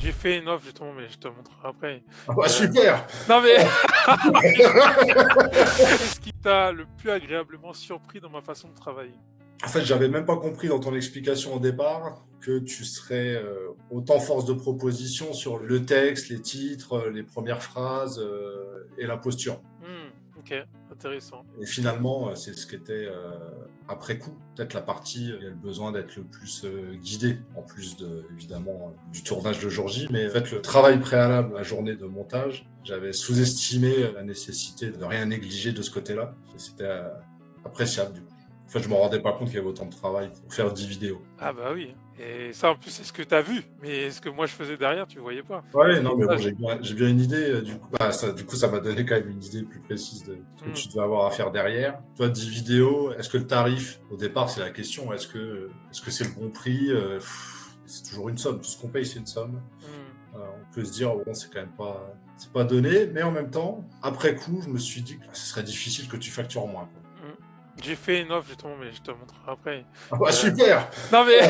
J'ai fait une offre justement, mais je te montrerai après. Ah bah Heu, super! non mais qu'est-ce qui t'a le plus agréablement surpris dans ma façon de travailler? En fait, j'avais même pas compris dans ton explication au départ que tu serais, autant force de proposition sur le texte, les titres, les premières phrases, et la posture. OK, intéressant. Et finalement, c'est ce qui était, après coup, peut-être la partie, il y a le besoin d'être le plus, guidé, en plus de évidemment, du tournage de jour J. Mais en fait, le travail préalable, la journée de montage, j'avais sous-estimé, la nécessité de rien négliger de ce côté-là et c'était, appréciable du coup. En fait, je me rendais pas compte qu'il y avait autant de travail pour faire 10 vidéos. Ah bah oui, et ça en plus c'est ce que tu as vu, mais ce que moi je faisais derrière tu voyais pas. Ouais, C'est non, pour mais ça bon, j'ai bien une idée, du coup. Bah, ça, du coup, ça m'a donné quand même une idée plus précise de ce que mmh, tu devais avoir à faire derrière. Toi, 10 vidéos, est-ce que le tarif, au départ, c'est la question, est-ce que c'est le bon prix? C'est toujours une somme. Tout ce qu'on paye, c'est une somme. mmh, On peut se dire, bon, c'est quand même pas, c'est pas donné, mais en même temps, après coup, je me suis dit que ce serait difficile que tu factures moins, quoi. mmh. J'ai fait une offre justement, mais je te montrerai après. Ah bah Heu, super! non mais